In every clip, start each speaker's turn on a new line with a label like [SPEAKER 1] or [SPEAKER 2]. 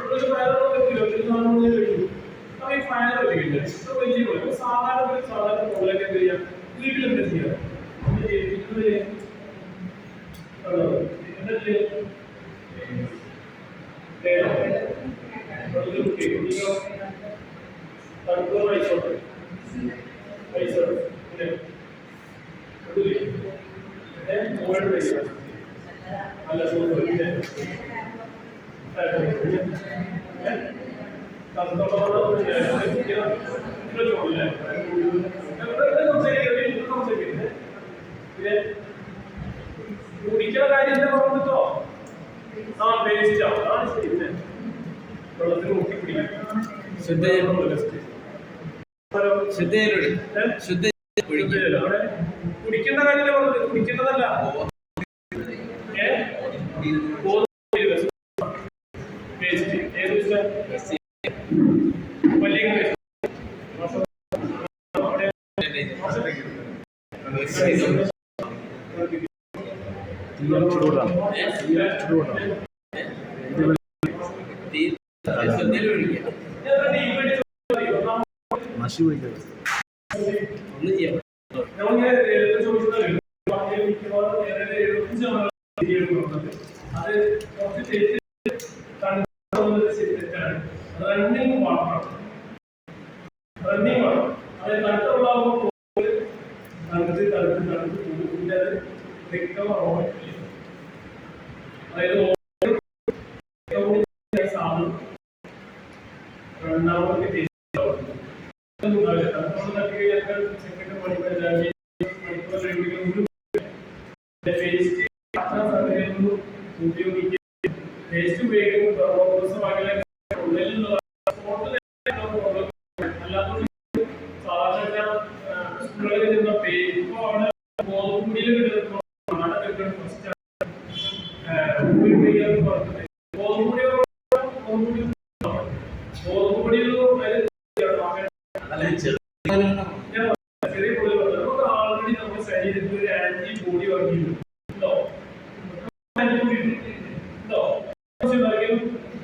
[SPEAKER 1] ഒരു ഫയർ ഈ ഫയർ വലിയ സാധാരണ മുകളിലേക്ക് എന്ത് ചെയ്യാം വീട്ടിൽ എന്താ ചെയ്യാം കുടിക്കുന്ന കാര്യം എന്താ പറഞ്ഞിട്ടോ ആ വേസ്റ്റ് അതാണ് ശരി വെള്ളത്തിൽ മുക്കി പിടിക്കും കുടിക്കുന്ന കാര്യമല്ലേ പറഞ്ഞത് കുടിക്കുന്നതല്ല
[SPEAKER 2] മഷി പിടിക്കുക ഒന്നും ചെയ്യാം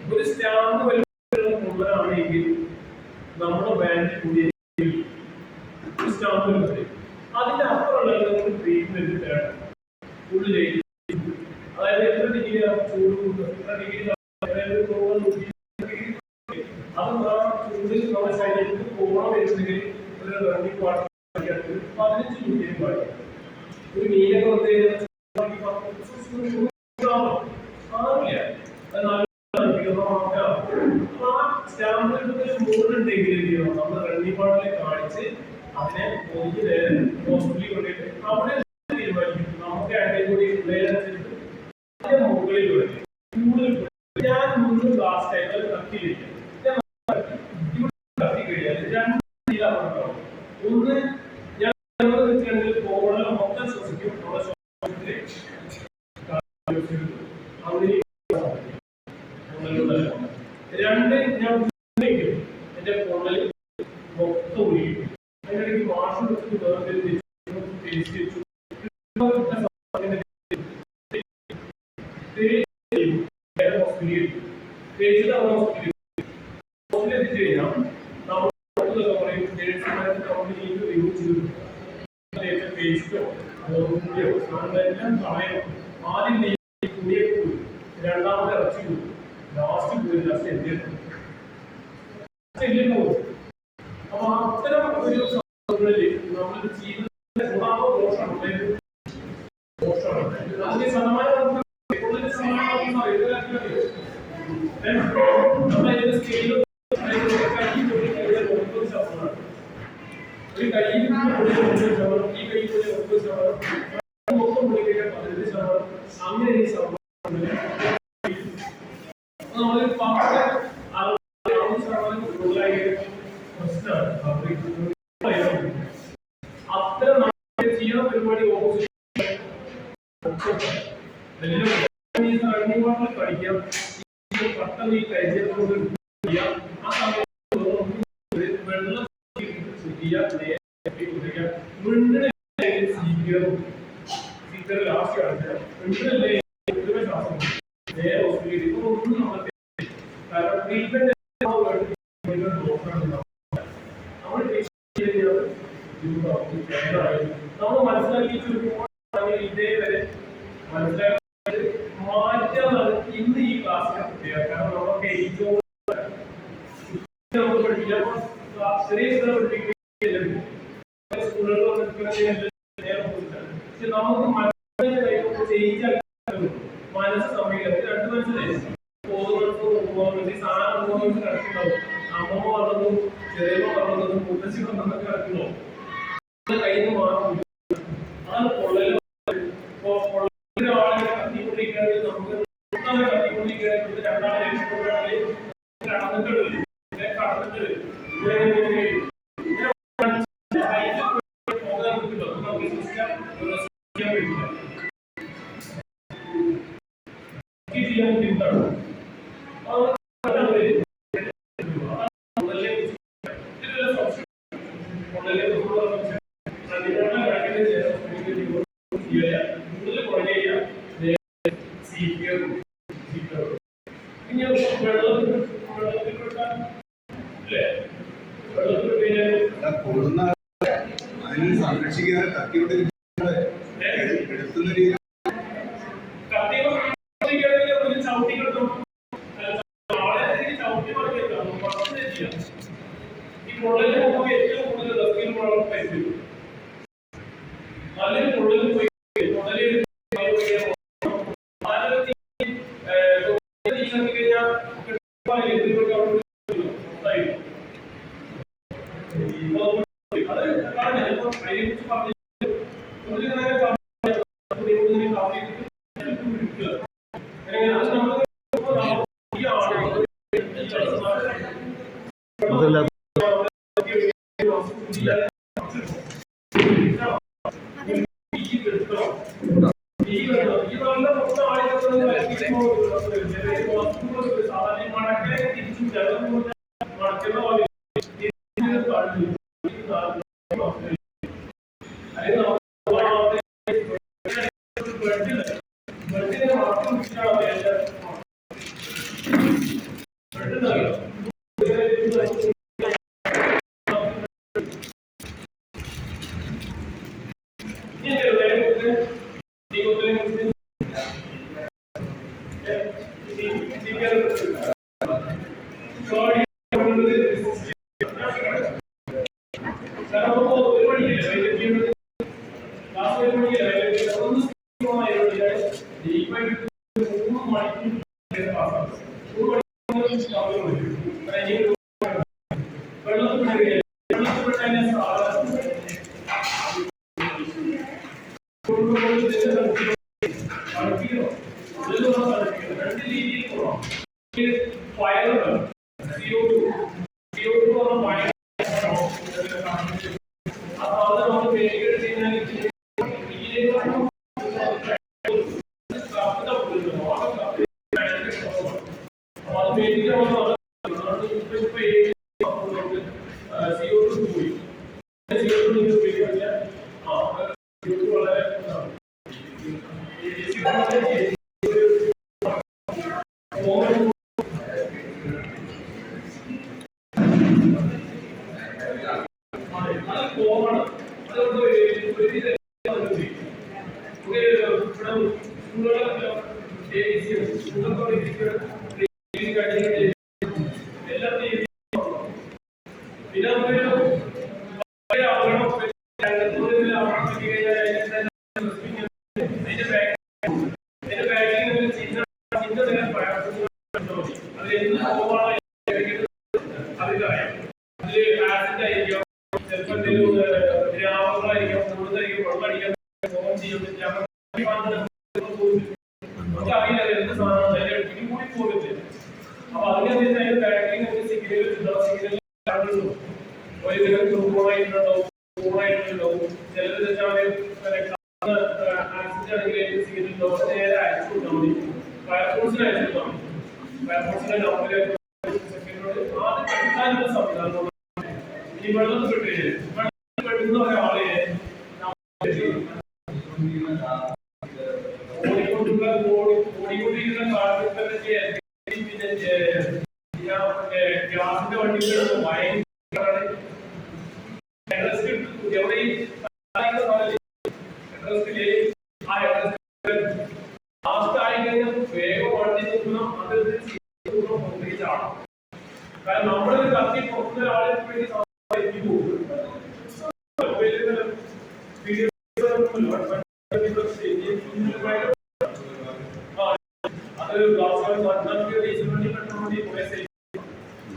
[SPEAKER 2] ഒരു സ്റ്റാമ്പ് വലിയ നമ്മുടെ ബാങ്കിൽ കൂടി സ്റ്റാമ്പ് അതിന്റെ അപ്പുറമുള്ള ട്രീറ്റ്മെന്റ് വേണം ഉള്ളിലേക്ക്. അതായത് എത്ര ഡിഗ്രി ചൂട് എത്ര ഡിഗ്രി അത് ചൂടിൽ നമ്മുടെ ശരീരത്തിൽ പോകണം വരുന്നെങ്കിൽ ഒരു റണ്ണിംഗ് വാട്ടർ 15 മിനിറ്റ് പാടില്ല. ഒരു മീനൊക്കെ വന്നു മുകളിലുണ്ടെങ്കിൽ നമ്മൾ റണ്ണിംഗ് വാട്ടറിൽ കാണിച്ച് അതിനെ ഹോസ്പിറ്റലിൽ കൊണ്ടിട്ട് അവിടെ തീരുമാനിക്കും നമുക്ക് ആന്റിബോഡി ഉള്ളതിനനുസരിച്ച് അതിന്റെ മുകളിൽ വരും. കൂടുതൽ ഞാൻ മുഴുവൻ ലാസ്റ്റ് ആയിട്ട് കത്തിയിരിക്കും. കത്തി കഴിയാൽ രണ്ട് രീതിയിലാണ്. ഒന്ന് ഞാൻ കോള മൊത്തം ശ്വസിക്കും. രണ്ട് ഞാൻ എന്റെ പൊള്ളൽ മൊത്തം ഒഴിക്കും. അതിനിടയ്ക്ക് വാഷ് വെച്ചിട്ട് വേറെ ആദ്യം രണ്ടാമത്തെ ഇറച്ചി ലാസ്റ്റ് പോയി ലാസ്റ്റ് എന്ത് അപ്പൊ അത്തരം ഒരു സംഭവങ്ങളിൽ നമ്മുടെ ജീവിതത്തിന്റെ സ്വഭാവ ദോഷമാണ്. അതിന് സമാനമായ ഒരു കയ്യിൽ ഈ കൈ മൊത്തം പുള്ളിക്കാൻ 15%. അങ്ങനെ ഈ സംഭവം അത്തരം ചെയ്യുന്ന പരിപാടി ഓപ്പോസിറ്റ് പഠിക്കാം. പെട്ടെന്ന് ഈ പരിചയത്തോട് ആ സമയത്ത് വെള്ളം ലാസ്റ്റ് കാണിച്ചാൽ ശ്വാസം നേരെ ഹോസ്പിറ്റലിൽ ഒന്നും നമ്മൾ കാരണം ട്രീറ്റ്മെന്റ് നമ്മൾ മനസ്സിലാക്കിയിട്ട് ഇതേവരെ മനസ്സിലാക്കിയത് മാറ്റാന്നാണ് ഇന്ന് ഈ ക്ലാസ്സിലെ പ്രത്യേകത. കാരണം നമുക്ക് ഏറ്റവും നമുക്ക് പഠിക്കില്ല, ചെറിയ പഠിപ്പിക്കുന്ന സ്കൂളുകൾ പക്ഷെ നമുക്ക് മനസ്സ് സമീപം രണ്ട് മനസ്സിലായി സാധനം കിടക്കുന്നുണ്ടാവും. അമ്മമ്മ പറഞ്ഞതും ചെറിയമ്മ പറഞ്ഞതും മുത്തശ്ശി പറഞ്ഞതൊക്കെ കിടക്കുന്നുണ്ടാവും. കയ്യിൽ നിന്ന് മാറും. അതാണ് പൊള്ളൽ. പൊള്ളലിനെ കത്തിക്കൊണ്ടിരിക്കുകയാണെങ്കിൽ നമുക്ക് കത്തിക്കൊണ്ടിരിക്കുകയാണെങ്കിൽ രണ്ടാളെ രക്ഷപ്പെടുകയാണെങ്കിൽ കടന്നിട്ട് വരും. കടന്നിട്ട് വരും. ചെയ്യാൻ ബുദ്ധിമുട്ടാണ്.
[SPEAKER 3] സംരക്ഷിക്കാതെ കത്തിയോടെ എടുത്തുന്ന രീതി
[SPEAKER 2] ഈ പൊള്ളലിന് നമുക്ക് ഏറ്റവും കൂടുതൽ റെസ്ക്യൂ നല്ലൊരു പൊള്ളലിൽ പോയി പൊള്ളലിൽ ഗ്യാസിന്റെ വണ്ടികൾ ഭയങ്കര എവിടെ ലാസ്റ്റ് ആയി കഴിഞ്ഞാൽ വേഗം വണ്ടി നിൽക്കണം അത് ആണ്. കാരണം നമ്മളൊരു കത്തി പുറത്തുനിന്ന് ഒരാളെ വേണ്ടി അതൊരു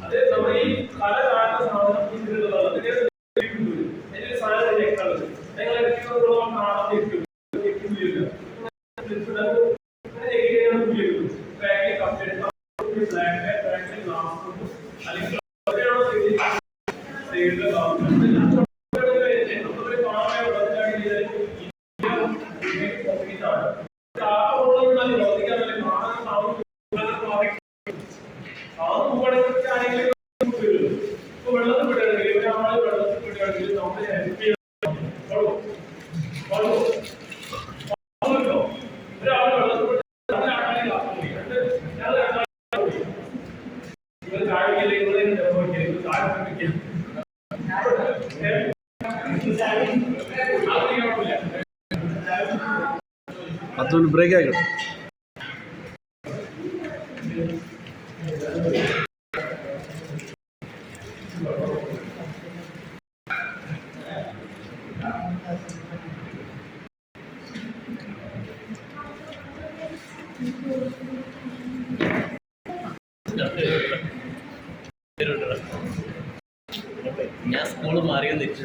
[SPEAKER 2] അത് നമ്മൾ ഈ പല കാരണ സാധനം ഇതിലുള്ളതാണ് അതിന്റെ സാധനം നിങ്ങൾ എത്തിക്കുന്നതോളം കാണാൻ ഇരിക്കും
[SPEAKER 4] അതൊന്ന് ബ്രേക്ക് ആക്കണം.
[SPEAKER 5] ഞാൻ സ്കൂള് മാറിയെന്ന്
[SPEAKER 2] ഇത്